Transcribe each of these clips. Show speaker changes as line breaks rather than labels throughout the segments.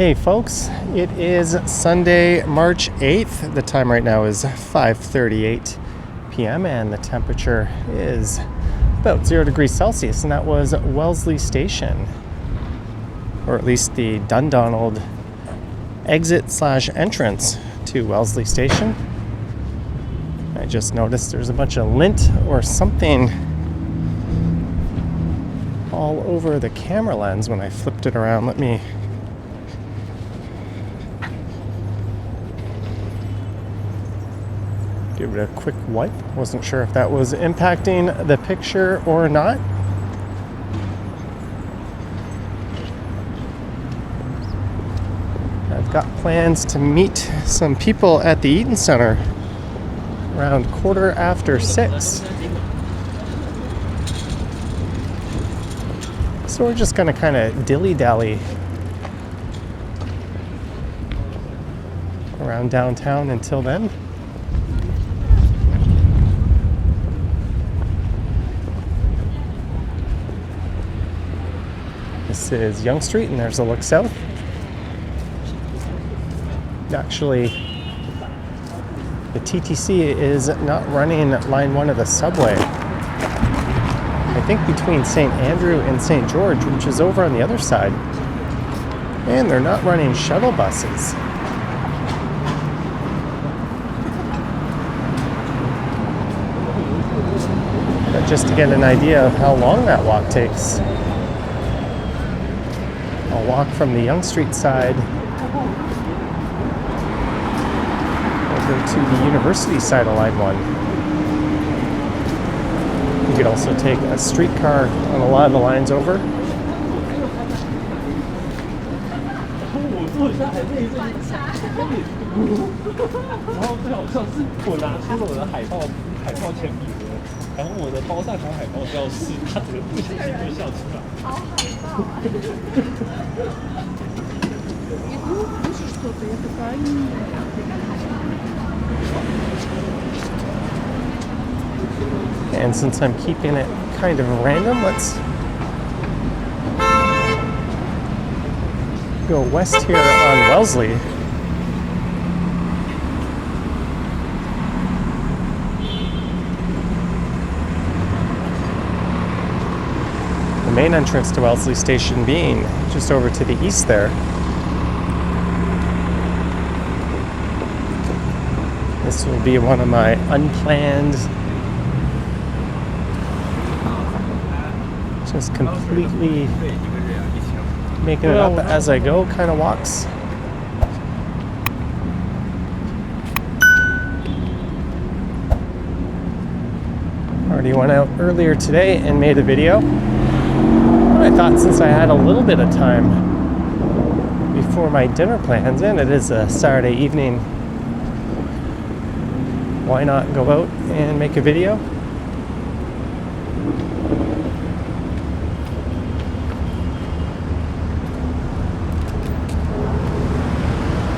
Hey folks, it is Sunday, March 8th. The time right now is 5:38 p.m. and the temperature is about 0 degrees Celsius, and that was Wellesley Station, or at least the Dundonald exit/entrance to Wellesley Station. I just noticed there's a bunch of lint or something all over the camera lens when I flipped it around. Let me give it a quick wipe. Wasn't sure if that was impacting the picture or not. I've got plans to meet some people at the Eaton Centre around 6:15. So we're just gonna kind of dilly-dally around downtown until then. This is Yonge Street, and there's a look south. Actually, the TTC is not running line 1 of the subway. I think between St. Andrew and St. George, which is over on the other side. And they're not running shuttle buses. But just to get an idea of how long that walk takes, I'll walk from the Yonge Street side over to the University side of line 1. You could also take a streetcar on a lot of the lines over. And since I'm keeping it kind of random, let's go west here on Wellesley. The main entrance to Wellesley Station being just over to the east there. This will be one of my unplanned, just completely making it up as I go kind of walks. Already went out earlier today and made a video. I thought since I had a little bit of time before my dinner plans, and it is a Saturday evening, why not go out and make a video?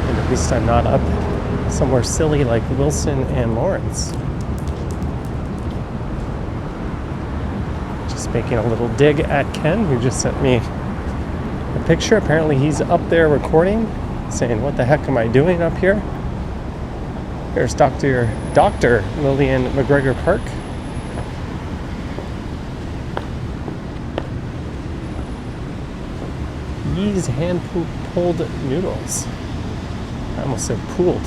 And at least I'm not up somewhere silly like Wilson and Lawrence. Just making a little dig at Ken, who just sent me a picture. Apparently he's up there recording, saying, "What the heck am I doing up here?" There's Dr. Lillian McGregor Park. Yee's hand-pulled noodles. I almost said pooled.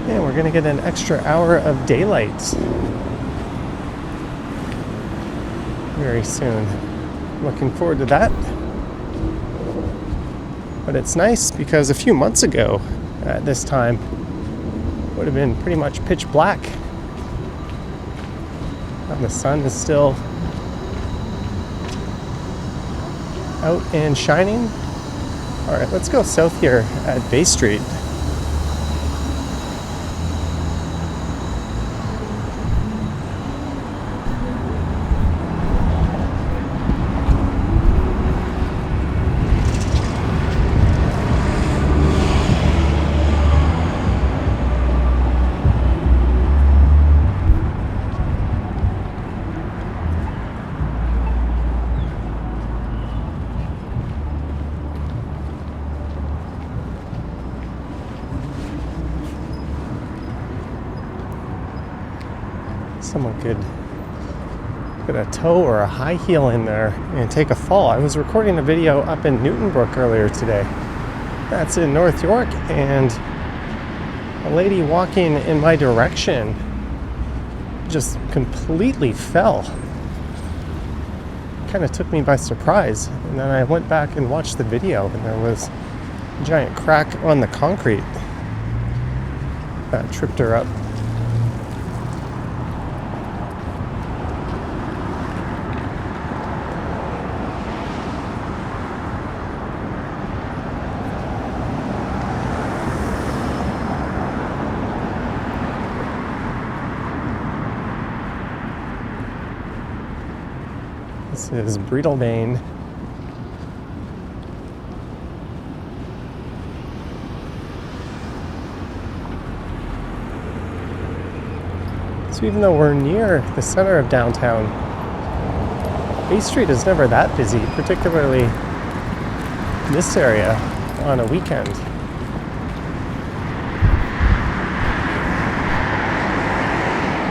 And we're gonna get an extra hour of daylight very soon. Looking forward to that. But it's nice because a few months ago at this time would have been pretty much pitch black. And the sun is still out and shining. All right, let's go south here at Bay Street. someone could put a toe or a high heel in there and take a fall. I was recording a video up in Newtonbrook earlier today. That's in North York, and a lady walking in my direction just completely fell. Kind of took me by surprise, and then I went back and watched the video, and there was a giant crack on the concrete that tripped her up. This is Breedalbane. So even though we're near the center of downtown, Bay Street is never that busy, particularly this area on a weekend.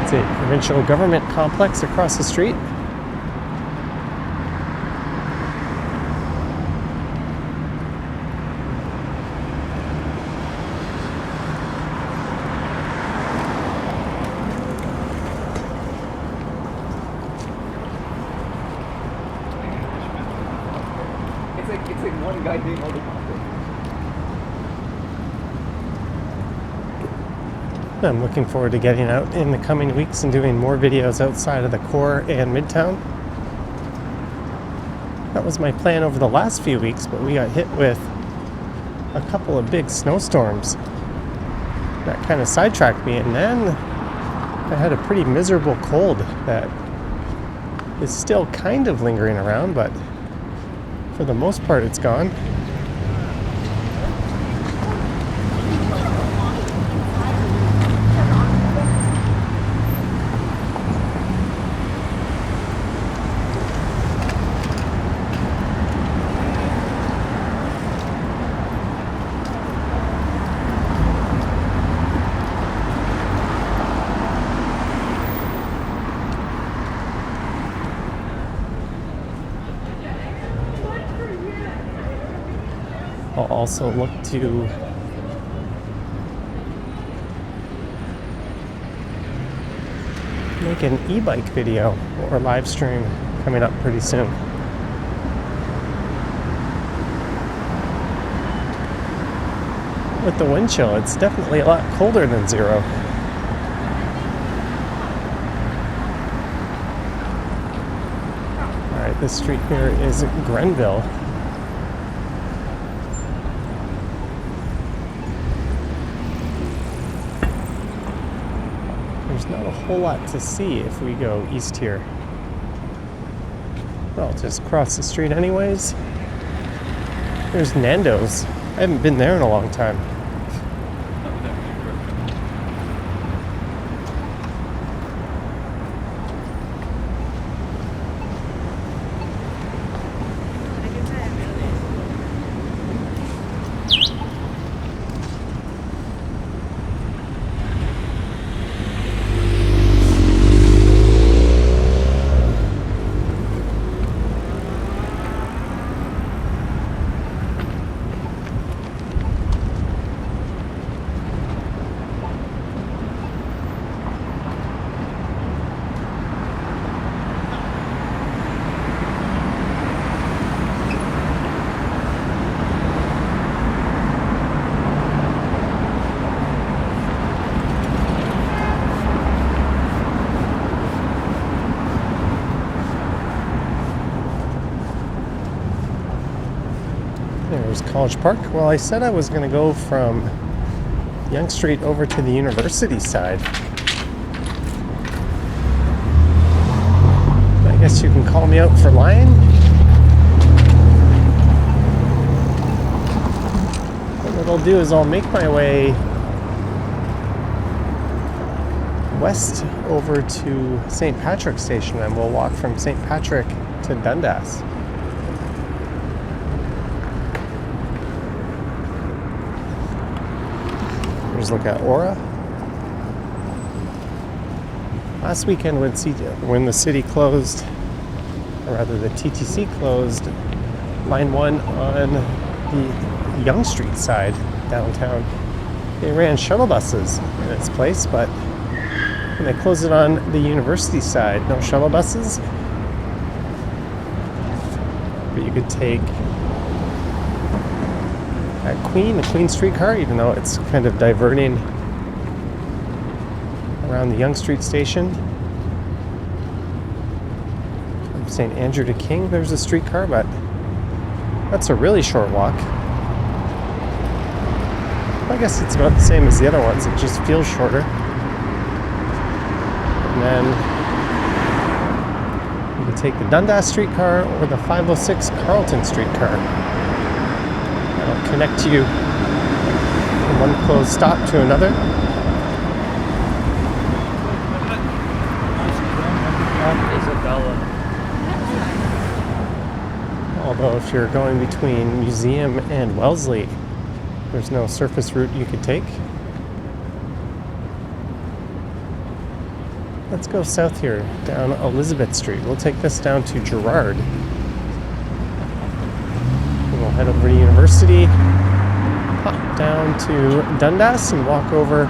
It's a provincial government complex across the street.
It's like one guy doing all the content.
I'm looking forward to getting out in the coming weeks and doing more videos outside of the core and Midtown. That was my plan over the last few weeks, but we got hit with a couple of big snowstorms. That kind of sidetracked me, and then I had a pretty miserable cold that is still kind of lingering around, but for the most part it's gone. I'll also look to make an e-bike video or live stream coming up pretty soon. With the wind chill, it's definitely a lot colder than zero. Alright, this street here is Grenville. There's not a whole lot to see if we go east here. I'll just cross the street anyways. There's Nando's. I haven't been there in a long time. There's College Park. Well, I said I was going to go from Yonge Street over to the university side. I guess you can call me out for lying. But what I'll do is I'll make my way west over to St. Patrick Station, and we'll walk from St. Patrick to Dundas. Here's a look at Aura. Last weekend when the city closed, or rather the TTC closed, line 1 on the Yonge Street side downtown, they ran shuttle buses in its place, but when they closed it on the university side, no shuttle buses. But you could take the Queen streetcar, even though it's kind of diverting around the Yonge Street station. From St. Andrew to King, there's a streetcar, but that's a really short walk. I guess it's about the same as the other ones, it just feels shorter. And then you can take the Dundas streetcar or the 506 Carlton streetcar. That'll connect you from one closed stop to another. Although if you're going between Museum and Wellesley, there's no surface route you could take. Let's go south here, down Elizabeth Street. We'll take this down to Gerrard. And we'll head over to University, hop down to Dundas, and walk over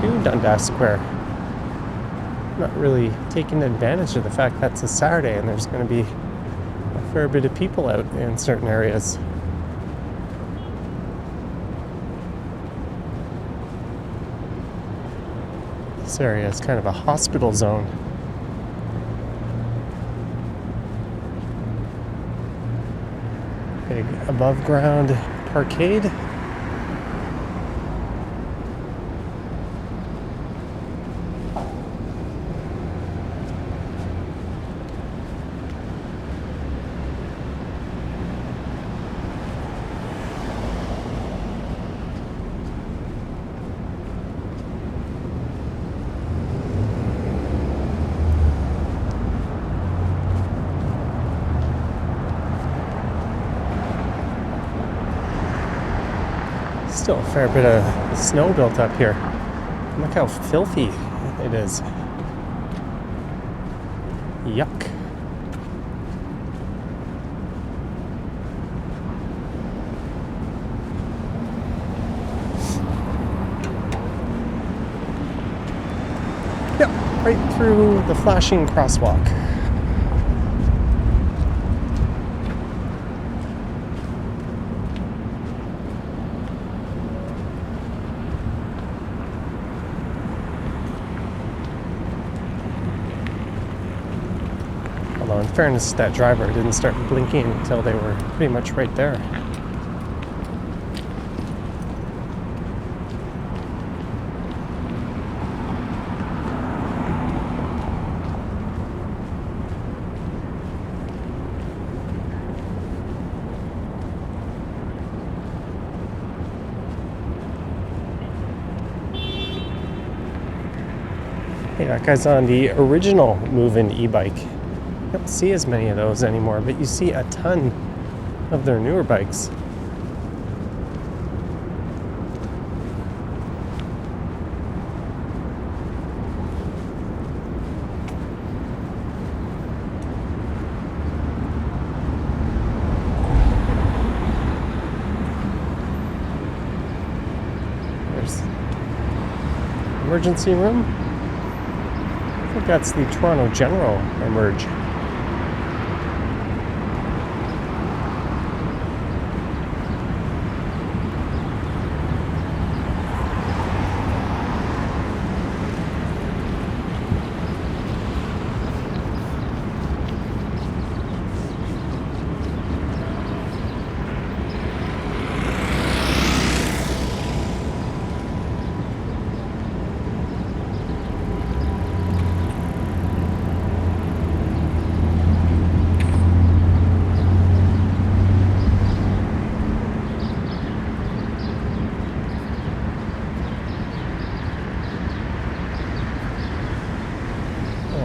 to Dundas Square. Not really taking advantage of the fact that it's a Saturday and there's going to be a fair bit of people out in certain areas. This area is kind of a hospital zone. Big above ground parkade. Still a fair bit of snow built up here. Look how filthy it is. Yuck. Yep, right through the flashing crosswalk. In fairness, that driver didn't start blinking until they were pretty much right there. Hey, that guy's on the original move-in e-bike. You don't see as many of those anymore, but you see a ton of their newer bikes. There's emergency room. I think that's the Toronto General Emerge.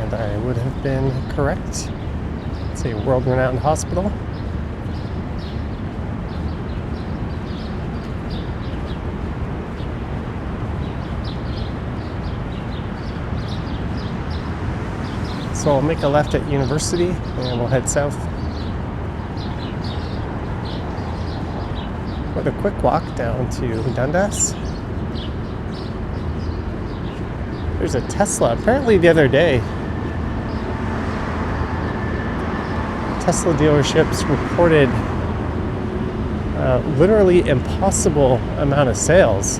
I would have been correct. It's a world-renowned hospital. So I'll make a left at University and we'll head south. With a quick walk down to Dundas. There's a Tesla. Apparently the other day, Tesla dealerships reported literally impossible amount of sales.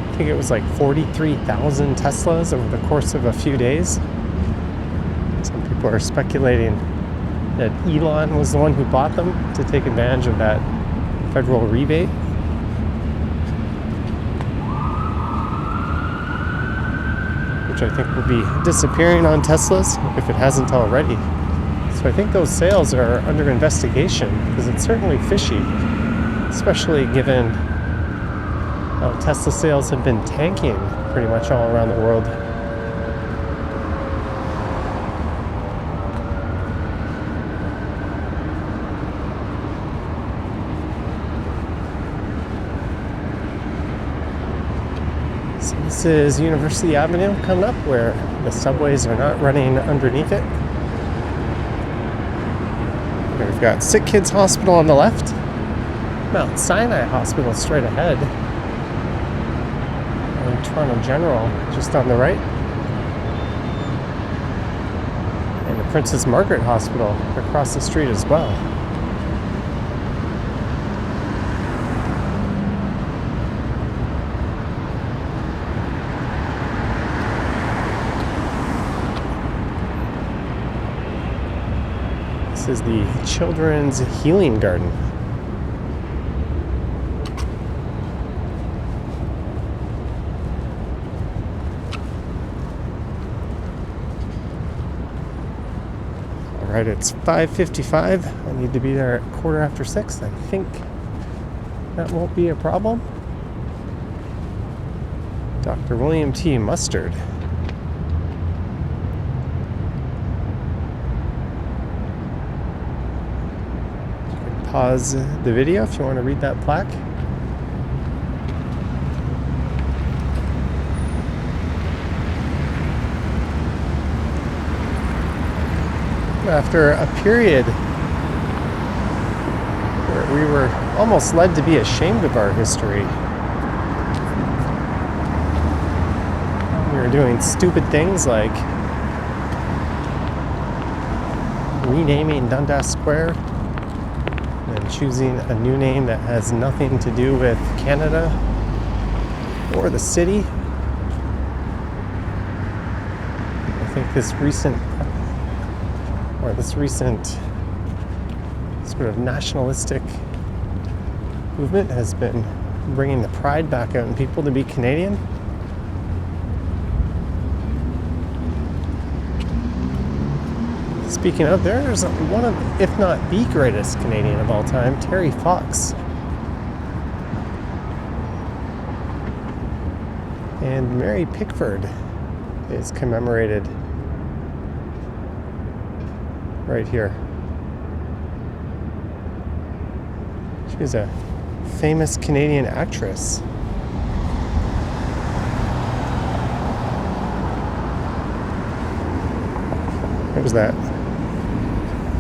I think it was like 43,000 Teslas over the course of a few days. Some people are speculating that Elon was the one who bought them to take advantage of that federal rebate. Which I think will be disappearing on Teslas if it hasn't already. So I think those sales are under investigation because it's certainly fishy, especially given how Tesla sales have been tanking pretty much all around the world. So this is University Avenue coming up where the subways are not running underneath it. We've got Sick Kids Hospital on the left, Mount Sinai Hospital straight ahead, and Toronto General just on the right, and the Princess Margaret Hospital across the street as well. This is the Children's Healing Garden. All right, it's 5:55. I need to be there at 6:15. I think that won't be a problem. Dr. William T. Mustard. Pause the video if you want to read that plaque. After a period where we were almost led to be ashamed of our history, we were doing stupid things like renaming Dundas Square and choosing a new name that has nothing to do with Canada or the city. I think this recent sort of nationalistic movement has been bringing the pride back out in people to be Canadian. Speaking of, there's one of, if not the greatest Canadian of all time, Terry Fox. And Mary Pickford is commemorated right here. She was a famous Canadian actress. There's that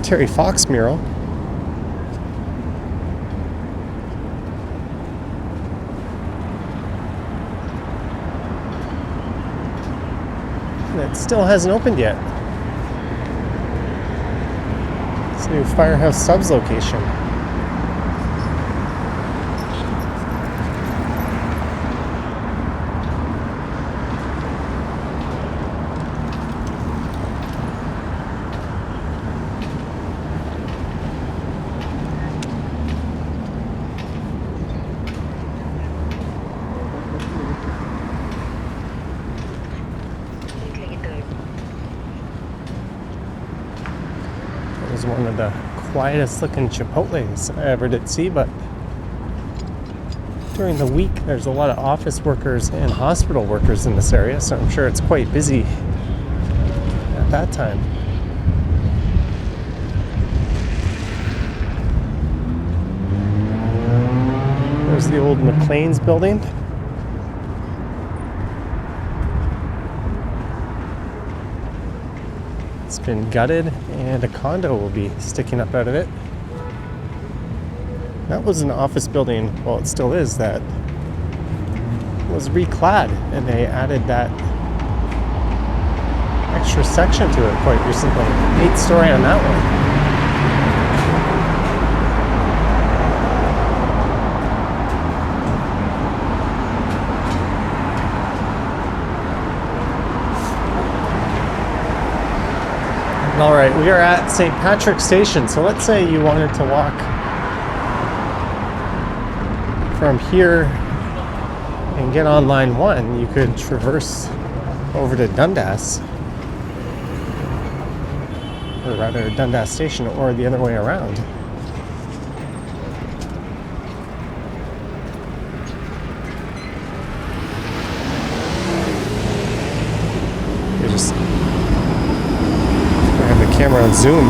Terry Fox mural. And it still hasn't opened yet. This new Firehouse Subs location. One of the quietest looking Chipotles I ever did see, but during the week there's a lot of office workers and hospital workers in this area, so I'm sure it's quite busy at that time. There's the old McLean's building. been gutted, and a condo will be sticking up out of it. That was an office building, well, it still is, that was reclad, and they added that extra section to it quite recently. 8-story on that one. All right, we are at St. Patrick's Station. So let's say you wanted to walk from here and get on line 1. You could traverse over to Dundas, or rather Dundas Station, or the other way around. You just camera on zoom.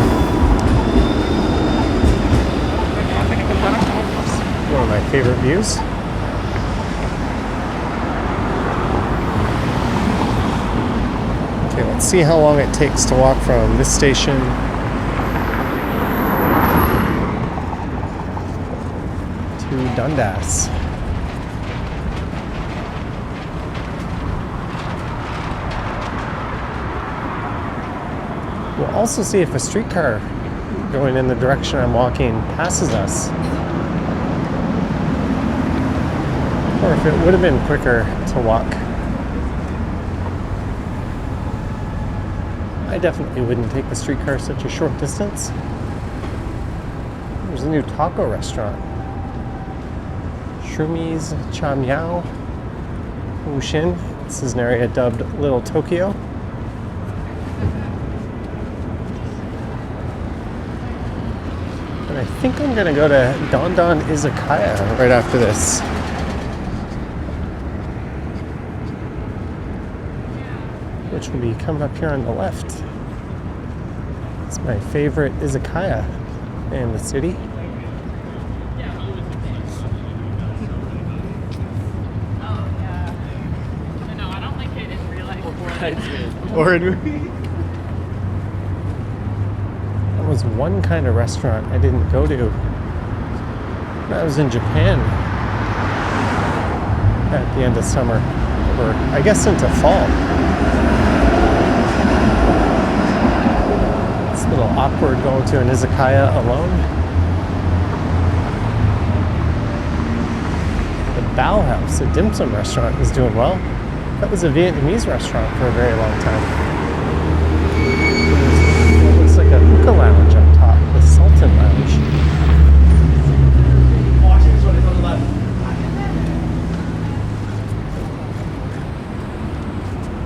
One of my favorite views. Okay, let's see how long it takes to walk from this station to Dundas. We'll also see if a streetcar going in the direction I'm walking passes us, or if it would have been quicker to walk. I definitely wouldn't take the streetcar such a short distance. There's a new taco restaurant. Shrumi's Cha Miao Wushin. This is an area dubbed Little Tokyo. I think I'm going to go to Don Izakaya right after this. Which will be coming up here on the left. It's my favorite izakaya in the city.
Oh, yeah. No, I don't like it in real life.
Or in movie. There was one kind of restaurant I didn't go to when I was in Japan at the end of summer, or I guess into fall. It's a little awkward going to an izakaya alone. The Bao House, a dim sum restaurant, is doing well. That was a Vietnamese restaurant for a very long time. Like a hookah lounge up top, the Sultan Lounge.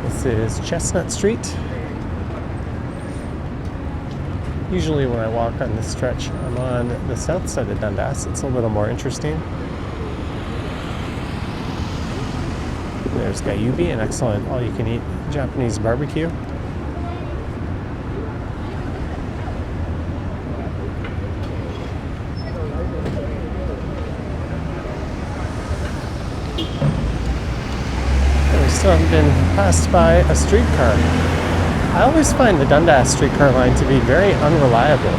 This is Chestnut Street. Usually when I walk on this stretch, I'm on the south side of Dundas. It's a little more interesting. There's Gyubi, an excellent all-you-can-eat Japanese barbecue. Still haven't been passed by a streetcar. I always find the Dundas streetcar line to be very unreliable.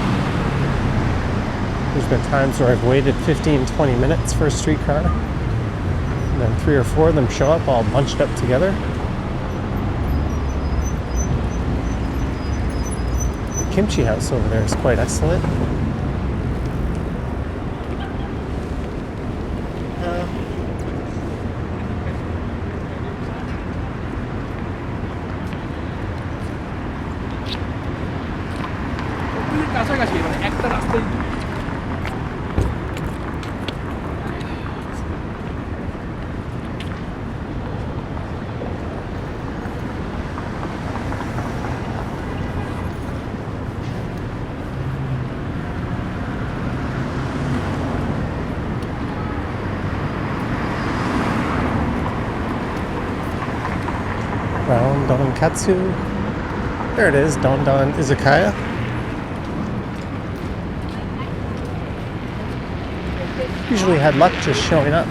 There's been times where I've waited 15-20 minutes for a streetcar, and then 3 or 4 of them show up all bunched up together. The kimchi house over there is quite excellent. Brown Donkatsu. There it is, Don Izakaya. Usually had luck just showing up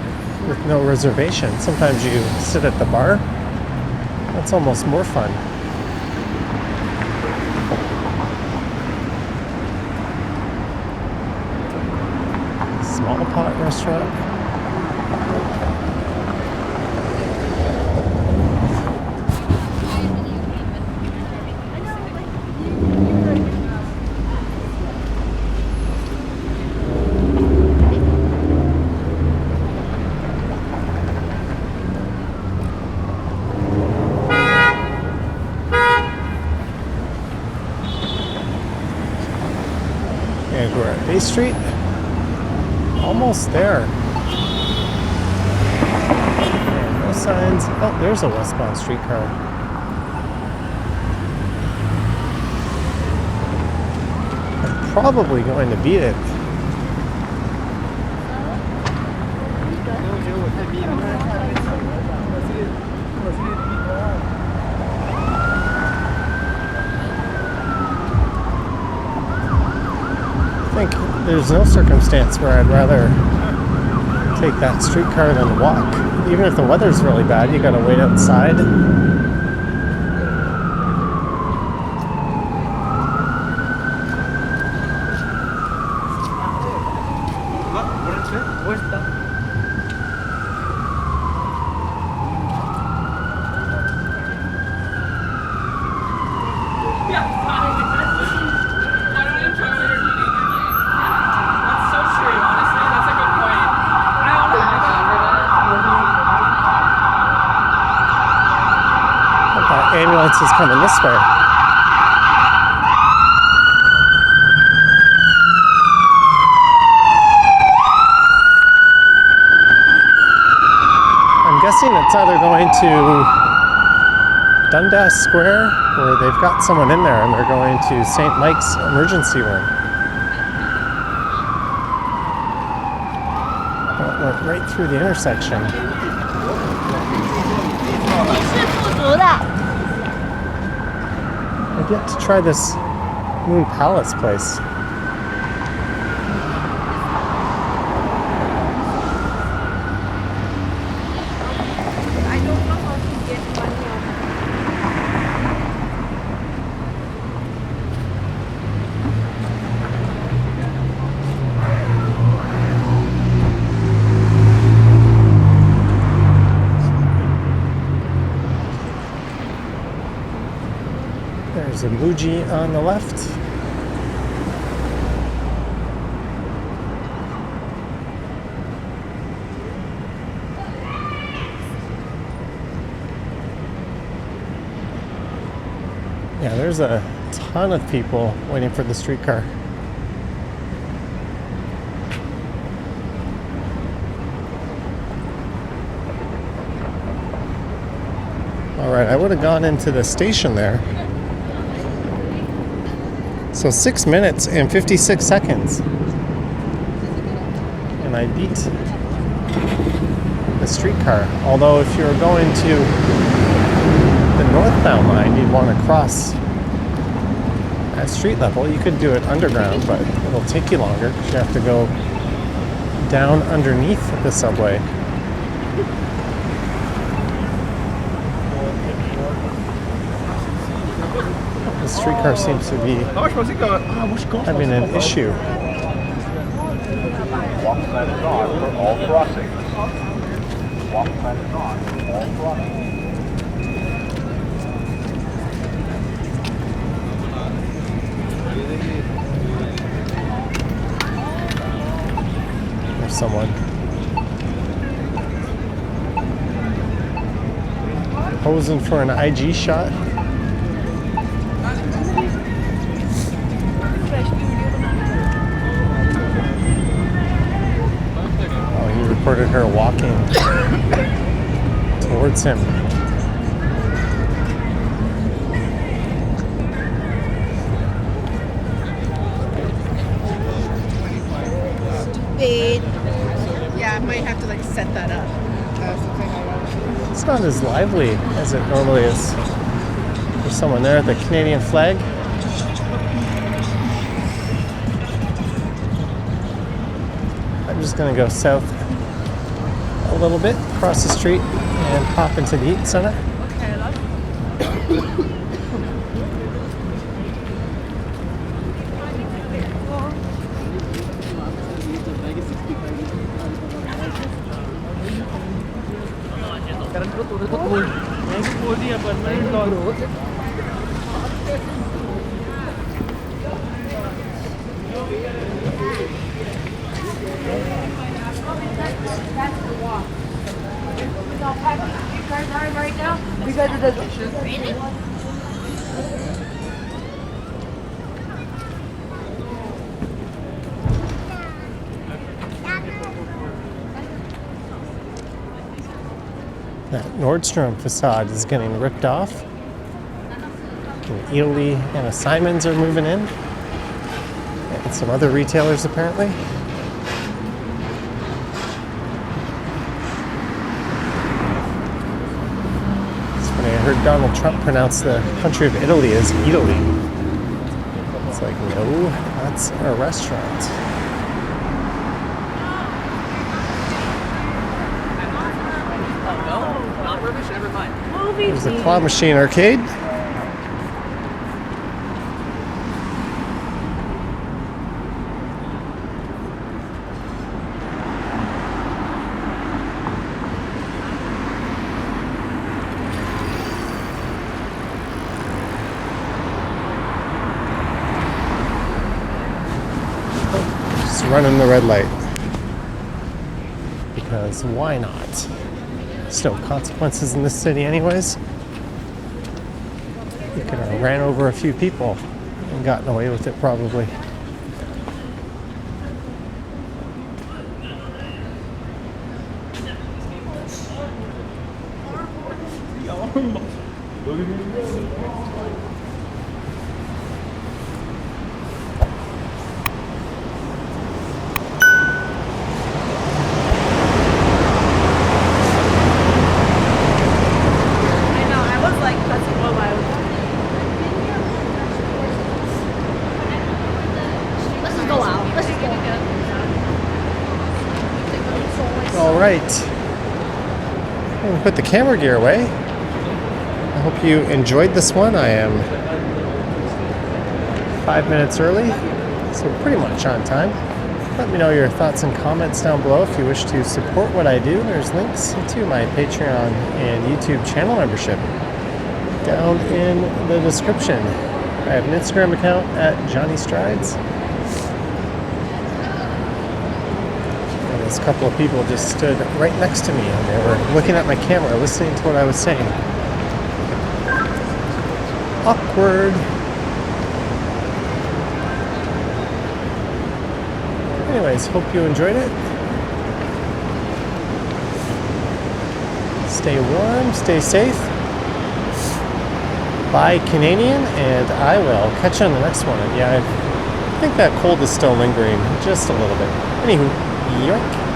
with no reservation. Sometimes you sit at the bar. That's almost more fun. small pot restaurant. And we're at Bay Street. Almost there. And no signs. Oh, there's a westbound streetcar. I'm probably going to beat it. I think there's no circumstance where I'd rather take that streetcar than walk. Even if the weather's really bad, you gotta wait outside. Ambulance is coming this way. I'm guessing it's either going to Dundas Square or they've got someone in there and they're going to St. Mike's emergency room. Well, it went right through the intersection. I've yet to try this Moon Palace place.
I don't know how to get money out.
There's a Muji on the left. Yeah, there's a ton of people waiting for the streetcar. All right, I would have gone into the station there. So 6 minutes and 56 seconds. And I beat the streetcar. Although if you're going to the northbound line, you'd want to cross at street level. You could do it underground, but it'll take you longer because you have to go down underneath the subway. The streetcar seems to be having an issue.
Walk sign is on for all crossings. Walk sign is on for all crossings.
There's someone posing for an IG shot. Recorded her walking towards him.
Stupid. Yeah, I might have to like set that up.
It's not as lively as it normally is. There's someone there at the Canadian flag. I'm just gonna go south a little bit, across the street, and pop into the Eaton Centre.
Okay, love.
That Nordstrom facade is getting ripped off. And Italy and a Simons are moving in. And some other retailers apparently. It's funny, I heard Donald Trump pronounce the country of Italy as Italy. It's like, no, that's a restaurant. There's the Claw Machine Arcade. Just running the red light. Because why not? There's no consequences in this city anyways. You could have ran over a few people and gotten away with it probably. Alright, I'm going to put the camera gear away. I hope you enjoyed this one. I am 5 minutes early, so pretty much on time. Let me know your thoughts and comments down below if you wish to support what I do. There's links to my Patreon and YouTube channel membership down in the description. I have an Instagram account at Johnny Strides. A couple of people just stood right next to me and they were looking at my camera, listening to what I was saying. Awkward. Anyways, hope you enjoyed it. Stay warm, stay safe. Bye, Canadian, and I will catch you on the next one. And yeah, I think that cold is still lingering just a little bit. Anywho, yoink.